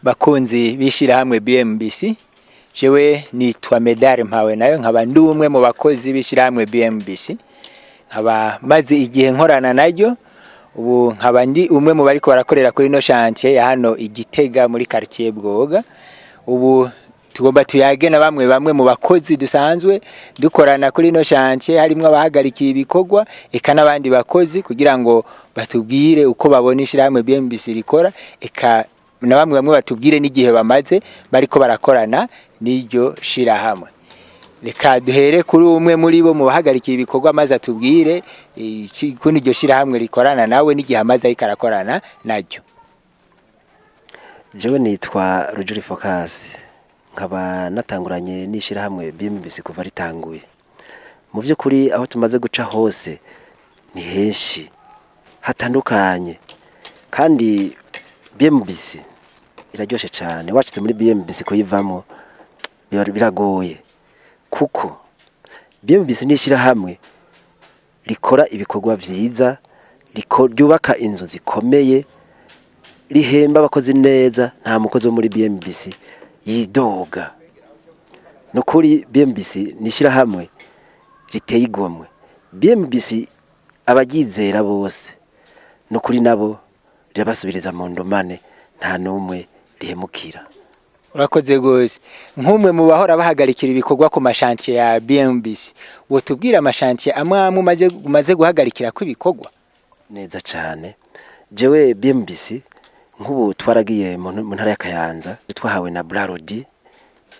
bakunzi b'ishirahamwe BMBC, jewe nitwa Medare mpawe nayo nkaba ndi umwe mu bakozi b'ishirahamwe BMBC, nkaba maze igihe nkorana naryo, ubu nkaba ndi umwe mu bariko barakorera kuri no chantier ya hano Igitega muri quartier Bwoga. Ubu tugomba tuyage na bamwe mu bakozi dusanzwe dukorana kuri no chantier, harimo abahagarikiye ibikorwa eka nabandi bakozi kugira ngo batubwire uko babona ishirahamwe BMBC rikora, eka na bamwe batubwire n'igihe bamaze bariko barakorana n'iryo shirahamwe. Reka duhere kuri umwe muri bo mu bahagarikiye ibikorwa maze atubwire kundi iryo shirahamwe rikorana nawe n'igihe amaze ariko arakorana naryo. Jewe nitwa Rujuri Focus, nkaba natanguranye n'ishirahamwe BMBC kuva ritanguye. Mu by'ukuri aho tumaze guca hose ni henshi hatandukanye, kandi BMBC iraryoshe cyane. Wacitse muri BMBC ko yivamo biragoye, kuko BMBC n'ishirahamwe rikora ibikorwa vyiza, ryubaka inzu zikomeye, rihemba abakozi neza, nta mukozi wo muri BMBC yidoga. Nukuri BMBC n'ishirahamwe riteye igomwe. BMBC abagizera bose nukuri nabo rirabasubiriza mu ndomane, nta numwe rihemukira. Urakoze gose. Nk'umwe mu bahora bahagarikira ibikorwa ku mashantier ya BMBC, wo tubwira amashantier amwe umaze guhagarikira ko ibikorwa? Neza cyane. Jewe BMBC nk'ubu twaragiye mu ntara ya Kayanza, twahawe na Brarodi,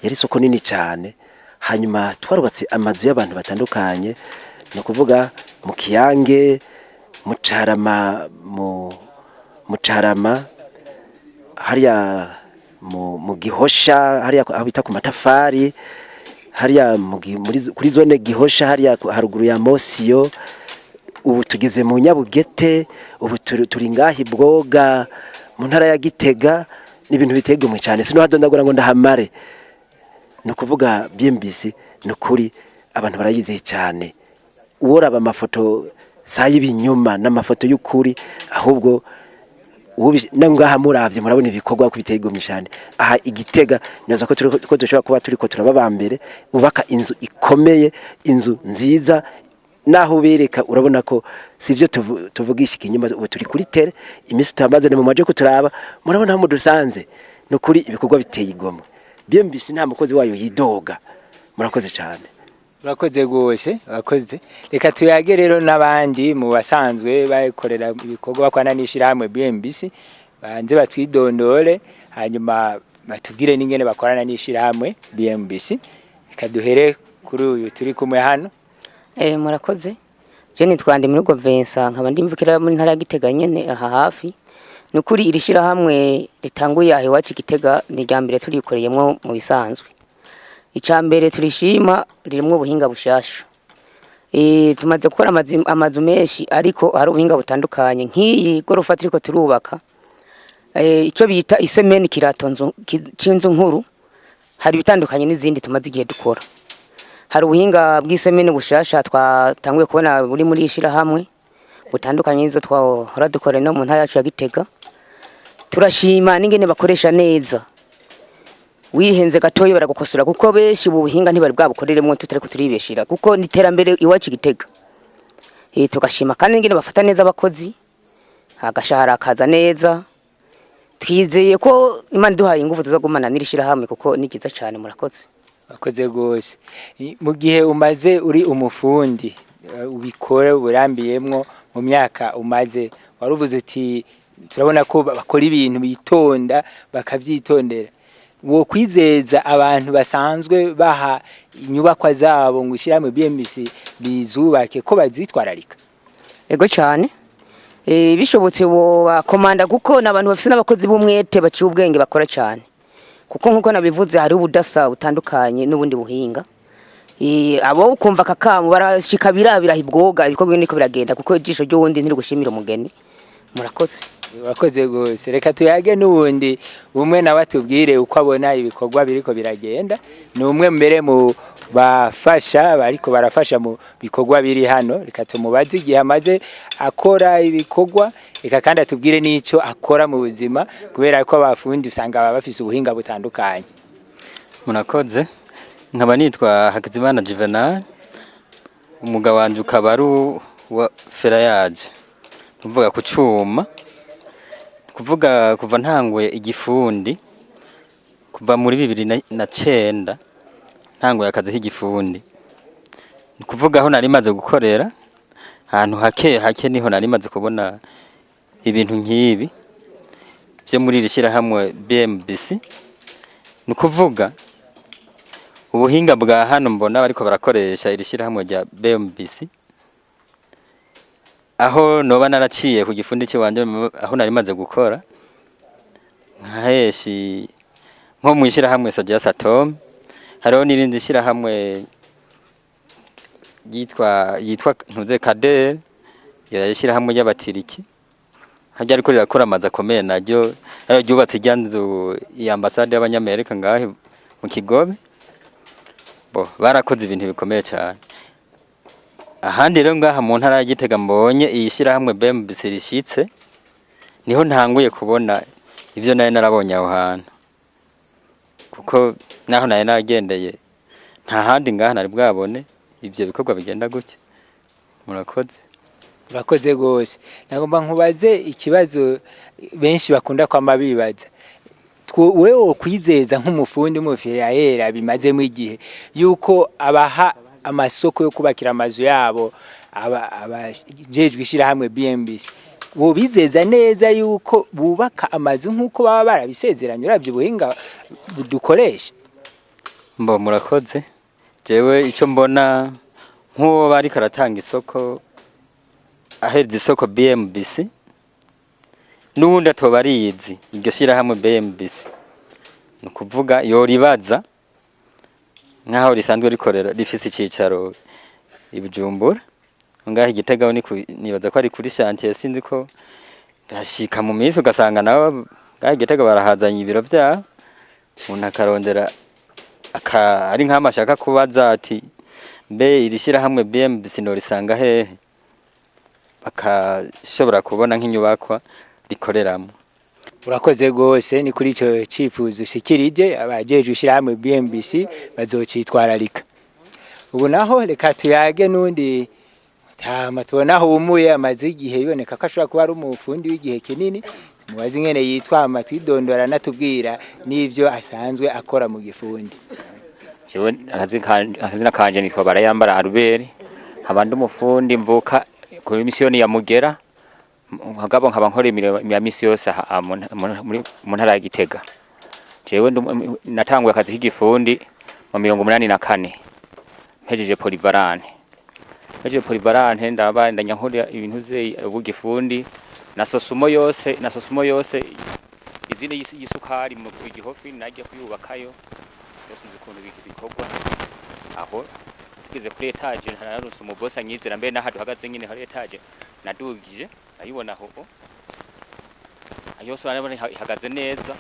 yari isoko nini cyane. Hanyuma twarubatse amazu y'abantu batandukanye, no kuvuga mu Kiyange, mu Carama, hariya mu Gihosha, hariya aho bita ku matafari, hariya kuri zone Gihosha, hariya haruguru ya Mosiyo. Ubu tugeze mu Nyabugete, ubu turi ngahi Bwoga mu ntara ya Gitega. Ni ibintu bitegumwe cyane, sino hadondagura ngo ndahamare. No kuvuga BMBC nukuri abantu barayizeye cyane. Uworaba amafoto sayi binyuma n'amafoto y'ukuri, ahubwo nangaha muravye murabona ibikorwa ku bitegumye cyane. Aha Igitega nyaza ko dushobora kuba turiko turababambere, ubaka inzu ikomeye, inzu nziza, naho bereka urabona ko sivyo tuvugisha ikinyuma. Ubu turi kuri tere, imisi tutambaze mu maje kuturaba, murabona mu dusanze. Nukuri ibikorwa biteye igomwe. BMBC nta mukozi wayo yidoga. Murakoze cyane. Urakoze gose, urakoze. Reka tuyage rero nabandi mu basanzwe bakorera ibikorwa bakwana n'ishirahamwe BMBC, banze batwidondore, hanyuma batubwire n'ingene bakorana n'ishirahamwe BMBC. Reka duhere kuri uyu turi kumwe hano. Murakoze. Je nitwande muri Vincent, nkaba ndimvukira muri ntara ya Gitega nyene aha hafi. Nukuri iri shirahamwe ritanguye aho iwacu Gitega ni ryambere turikoreyemo mu bisanzwe. Icambere turishima ririmo ubuhinga bushasha. Tumaze gukora amazu menshi, ariko hari ubuhinga butandukanye. Nk'iyi gorofa turiko turubaka, ico bita isemeni kiratonzo cinzu nkuru, hari bitandukanye n'izindi tumaze igihe dukora. Hari ubuhinga bw'isemeni bushasha twatanguye kubona buri muri ishirahamwe butandukanye n'izo twahora dukora no mu ntara yacu ya Gitega. Turashima n'ingene bakoresha neza. Wihenze gatoyi baragukosora, kuko beshi ubuhinga ntibari bwabukoreremo tutariko turibeshira, kuko niterambere iwacu Gitega. Tugashima kandi ingene bafata neza abakozi, agashahara kaza neza. Twizeye ko Imana duhaye ingufu tuzagumana n'irishirahamwe, kuko ni kiza cyane. Murakoze. Akoze gose. Mu gihe umaze uri umufundi ubikore burambiyemwo mu myaka umaze, waruvuze uti turabona ko bakora ibintu bitonda bakavyitondera. Wo kwizeza abantu basanzwe baha inyubakwa zabo ngo ishirahamwe BMBC bizubake ko bazitwararika? Ego cyane. Bishobotse bo bakomanda, kuko nabantu bafise n'abakozi b'umwete baciye ubwenge bakora cyane. Kuko nkuko nabivuze hari ubudasa butandukanye n'ubundi buhinga. Abo ukumva kakamu barashika birabira Bwoga, ibikorwa niko biragenda, kuko ijisho ryo wundi ntiri gushimira umugeni. Murakoze. Urakoze gose. Reka tuyage n'ubundi umwe nawe atubwire uko abona ibikorwa biriko biragenda. Ni umwe mbere mu bafasha bariko barafasha mu bikorwa biri hano, reka tumubaze igihe amaze akora ibikorwa, reka kandi atubwire n'ico akora mu buzima, kubera ko abafundi usanga baba bafise ubuhinga butandukanye. Murakoze, nkaba nitwa Hakizimana Juvenal, umugabo wanje ukaba ari wa ferraillage, tuvuga ku cuma, kuvuga kuva ntanguye igifundi kuva muri 2009 ntanguye akazi k'igifundi, kuvuga aho nari maze gukorera ahantu hake niho nari maze kubona ibintu nk'ibi byo muri ishirahamwe BMBC. Nukuvuga ubuhinga bwa hano mbona bariko barakoresha ishirahamwe rya BMBC, aho noba naraciye ku gifundi cy'wanje aho nari maze gukora nkaheshi nko mu ishirahamwe Soja Satom, hariho n'irindi shirahamwe yitwa ntuze Kader, ishirahamwe y'abatiriki hajya ariko rirakora amazi akomeye naryo ryubatse ijyanzu ya ambasade y'abanyamerika ngahe mu Kigobe. Barakoze ibintu bikomeye cyane. Ahandi rero ngaha mu ntara ya Gitega mbonye iyi shirahamwe BMBC rishitse, niho ntanguye kubona ivyo naye narabonye aho hantu, kuko naho naye nagendeye nta handi ngaha nari bwabone ivyo bikorwa bigenda gutya. Murakoze. Urakoze gose. Nagomba nkubaze ikibazo benshi bakunda kwama bibaza, wewe kwizeza nk'umufundi mu ferrailleur bimazemo igihe yuko abaha amasoko yo kubakira amazu yabo abajejwe ishirahamwe BMBC, bo bizeza neza yuko bubaka amazu nk'uko baba barabisezeranye uravye ubuhinga dukoresha? Murakoze. Jewe ico mbona nk'uwo bari karatanga isoko, aheza isoko BMBC n'ubundi atobariyizi iryo shirahamwe BMBC, nukuvuga yoribaza nkaho risanzwe rikorera rifise icicaro ibujumbura ngaho Igitega, nibaza ko ari kuri chantier, sinzi ko ndashika mu minsi ugasanga nawe ngaho Igitega barahazanye ibiro vyaho, umuntu akarondera ari nk'amashaka kubaza ati mbe iri shirahamwe BMBC no risanga hehe, bakashobora kubona nk'inyubakwa rikoreramo. Urakoze gose, ni kuri ico cifuzo ushikirije abajeje ishirahamwe BMBC bazocitwararika. Ubu naho reka tuyage nundi tama tubonaho umuye amaze igihe biboneka ko ashobora kuba ari umufundi w'igihe kinini, tumubaze ingene yitwa amatwidondora natubwira n'ivyo asanzwe akora mu gifundi. Jewe akazina kanje nitwa Barayambara Albert, abandi umufundi mvuka ku misiyoni ya Mugera, nkagabo nkaba nkora ya misi yose mu ntara ya Gitega. Jewe natanguye akazi k'igifundi mu 1984 mpejeje polyvalente ndaba ndanyankora ibintu ze ubugifundi na sosumo yose izindi y'isukari mu gihofi najye kuyubakayo yose nzikuntu bikorwa aho tugeze kuri etage ntararuse umubosa nyizera mbe naho duhagaze nyine hari etage nadugije ayibona aho ayose barabona ihagaze neza,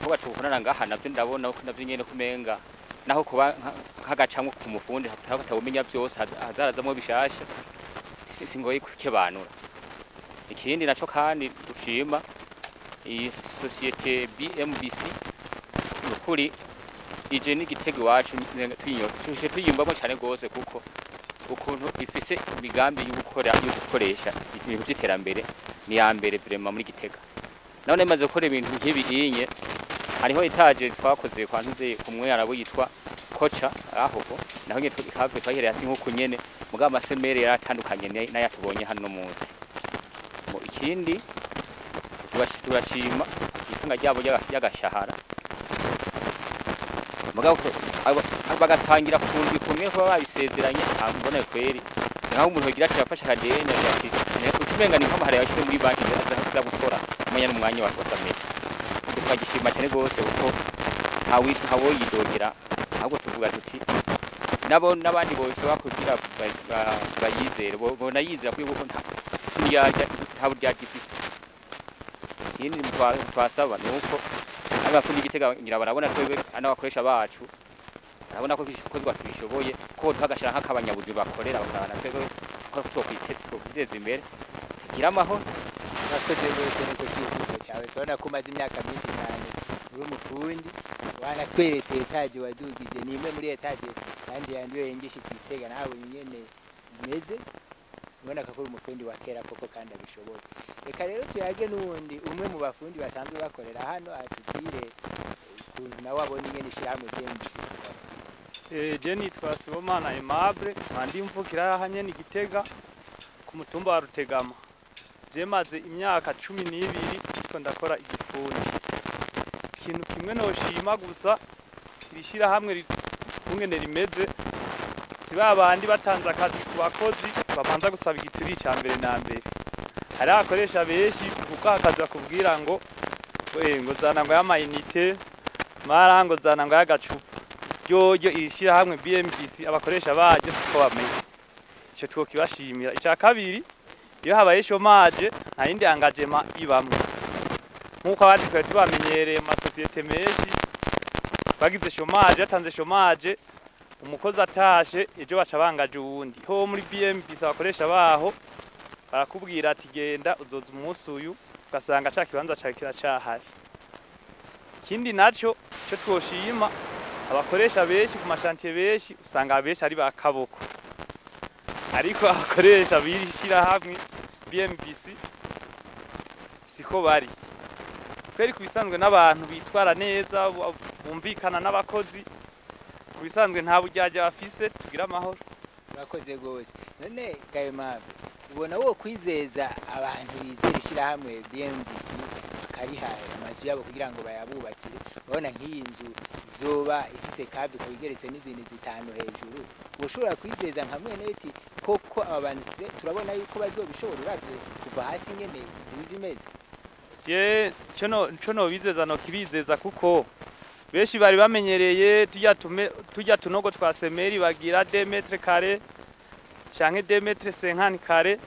kuko tukorana ngaha navyo ndabona ko navyo nyene kumenga naho kuba hagacamwe ku mufundi hatabumenya byose hazarazamwe bishasha singoye kukebanura. Ikindi naco kandi dushima iyi societe BMBC ukuri ije n'Igitego wacu tuyimbamo cyane gose, kuko ukuntu ifise imigambi y'ugukoresha ibintu by'iterambere ni ya mbere vraiment muri Gitega. None maze gukora ibintu nk'ibinye, hariho etage twakoze kwa ntuze kumwe arabo yitwa kocha aho naho nyine hafi twahereye hasi nko kunyene muga amasemere yaratandukanye n'ayatubonye hano munsi. Mu ikindi turashima ifunga ryabo y'agashahara muga bagatangira kundi kumwe ko babisezeranye ambone kweri naho umuntu ugira ati yafasha kadene ati ukimenga ni nk'amahare yashire muri banki aza gukora umenya n'umwanya wa kwasamete. Tukagishima cyane gose uko hawo yidogera, ahubwo tuvuga tuti nabo nabandi bose bakugira bayizere bona yizera kuri uko ntayaje ntabwo ryagifise. Ikindi twasaba nuko abafundi Gitega ngira barabona twebwe ana bakoresha bacu arabona ko twabishoboye ko twagashira nk'akabanyabuju bakorera bakabana twego ko twokwiteza imbere tugira amahoro. Urakoze rwose niko cyifuzo cyawe, turabona ko umaze imyaka myinshi cyane uri umufundi, wanatweretse etaje wadugije, ni imwe muri etaje kandi yanduye yengeje Gitega, nawe nyene imeze, ubona ko uri umufundi wa kera koko kandi abishoboye. Reka rero tuyage n'ubundi umwe mu bafundi basanzwe bakorera hano atubwire ukuntu nawe abona ingene ishirahamwe BMBC. Je nitwa Sibomana Aimable, ndi mvukira hanye ni Gitega ku mutumba wa Rutegama. Je maze imyaka 12 ko ndakora igifundi. Ikintu kimwe noshima gusa irishira hamwe kungene rimeze, si babandi batanze akazi ku bakozi bamanza gusaba igituri cya mbere na mbere. Hari akoresha benshi kuko akazi bakubwira ngo ngo zana ngo y'amayinite mara ngo zana ngo y'agacupa. Ryo irishira hamwe BMBC abakoresha baje siko bamenye. Ico twokibashimira. Ica kabiri iyo habaye chômage nta yindi engagement ibamwe. Nkuko abandi twari tubamenyereye mu societe menshi bagize chômage, yatanze chômage umukozi atashe ejo baca bangaje uwundi. Ho muri BMBC abakoresha baho barakubwira ati genda uzoza umunsi uyu ugasanga ca kibanza ca kiracahari. Ikindi naco cyo twoshima abakoresha benshi ku mashantiye benshi usanga benshi ari bakaboko, ariko abakoresha birishira hamwe BMBC siko bari. Kweri kubisanzwe n'abantu bitwara neza bumvikana n'abakozi, kubisanzwe nta buryaje bafise, tugira amahoro. Urakoze gose. None Aimable, ubona wo kwizeza abantu bizera ishirahamwe BMBC bakarihaye amazu yabo kugira ngo bayabubakire, urabona nk'iyi nzu zoba ifise kabe kabigeretse n'izindi zitanu hejuru, ushobora kwizeza nka mwene eti koko abantu turabona yuko bazobishobora uravye kuva hasi ngene bizimeze? Je cyo bizeza no kibizeza kuko benshi bari bamenyereye tujya tunogo twa semeri bagira 2 metres carrés canke 2 metres 50 carrés,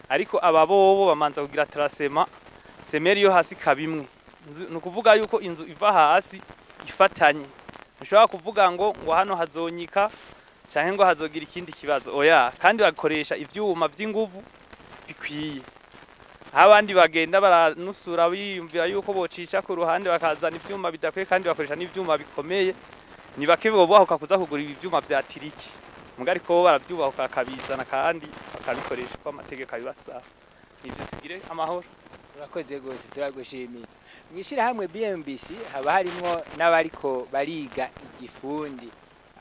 ariko ababobo bamanza kugira tracement semeri yo hasi kabimwe. Nukuvuga yuko inzu iva hasi ifatanye, ushobora kuvuga ngo hano hazonyika canke ngo hazogira ikindi kibazo, oya, kandi bakoresha ivyuma vy'inguvu bikwiye. Abandi bagenda baranusura biyumvira yuko bocica ku ruhande bakazana ivyuma bidakwiye kandi bakoresha n'ivyuma bikomeye, ni bake bobaho kuza kugura ivyuma vya tiriki, mugari ko baravyubaho kakabizana kandi bakabikoresha kwa amategeko abibasaba. Ivyo tugire amahoro. Urakoze gose, turagushimiye. Mwishira hamwe BMBC haba harimo n'abariko bariga igifundi,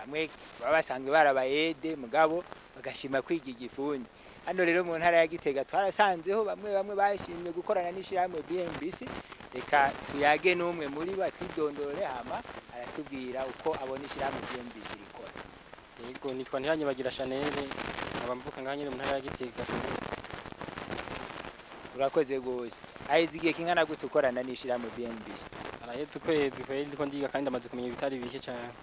amwe babasanzwe barabayede mugabo bagashima kwiga igifundi. Hano rero mu ntara ya Gitega twarasanzeho bamwe bashimye gukorana n'ishirahamwe BMBC. Reka tuyage n'umwe muri bo twidondore hama aratubwira uko abona ishirahamwe BMBC rikora. Yego, nitwa Ntihanye bagira Chanel, abamvuka nganye mu ntara ya Gitega. Urakoze gose. Aizi igihe kingana gute ukorana n'ishirahamwe BMBC? Araheze kwezi ndiko ndiga kandi amaze kumenya bitari bike cyane.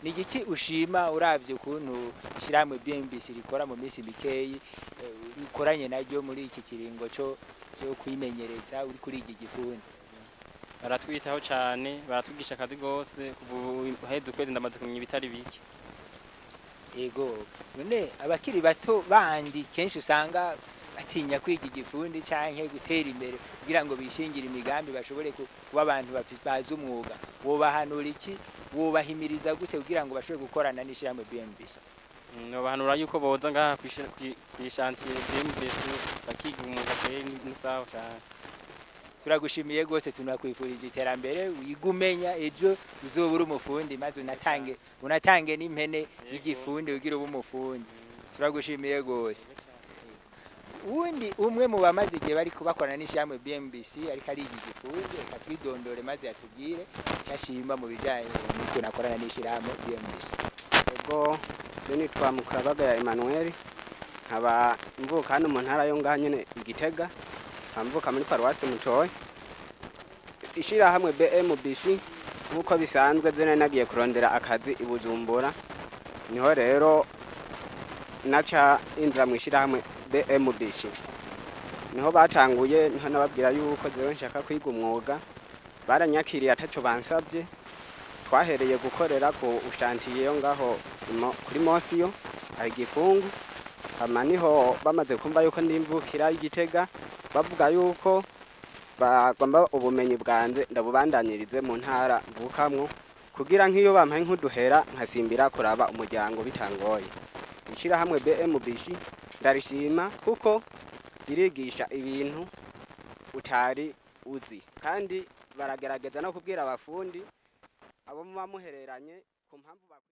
Ni igiki ushima uravye ukuntu ishirahamwe BMBC rikora mu minsi mikeyi ukoranye naryo muri iki kiringo cyo kwimenyereza uri kuri iki gifundi? Baratwitaho cyane, baratugisha akazi gose, haheze kwezi ndamaze kumenya bitari bike. Yego, none abakiri bato bandi kenshi usanga batinya kwiga igifundi canke gutera imbere kugira ngo bishingire imigambi bashobore kuba abantu bazi umwuga, wobahanura iki? Wobahimiriza gute kugira ngo bashobore gukorana n'ishirahamwe BMBC? No bahanura yuko boza ngaha kwishantiye BMBC bakiga umwuga n'isawa cyane. Turagushimiye gose, tunakwifurije iterambere, wigumenya ejo uzobura umufundi maze unatange n'impene y'igifundi ugira ubu umufundi. Turagushimiye gose. Uwundi umwe mu bamaze igihe bari kubakorana n'ishirahamwe BMBC ariko ari igifundi, reka twidondore maze atubwire cyashima mu bijanye n'uko nakorana n'ishirahamwe BMBC. Yego, nitwa Mukabaga ya Emmanuel, nkaba mvuka hano mu ntara yo ngaha nyene Gitega, mvuka muri Paruwasi Mutoyi. Ishirahamwe BMBC nkuko bisanzwe zene nagiye kurondera akazi i Bujumbura, niho rero naca inza mu ishirahamwe BMBC. Niho batanguye, niho nababwira yuko jewe nshaka kwiga umwuga, baranyakiriye ataco bansabye, twahereye gukorera ku ushantiye yo ngaho kuri Mosiyo aho Gikungu, hama niho bamaze kumva yuko ndimvukira Igitega, bavuga yuko bagomba ubumenyi bwanze ndabubandanyirize mu ntara mvukamwo, kugira nk'iyo bampaye nk'uduhera nkasimbira kuraba umuryango bitangoye. Ishirahamwe BMBC ndarishima kuko irigisha ibintu utari uzi, kandi baragerageza no kubwira abafundi abo muba muhereranye ku mpamvu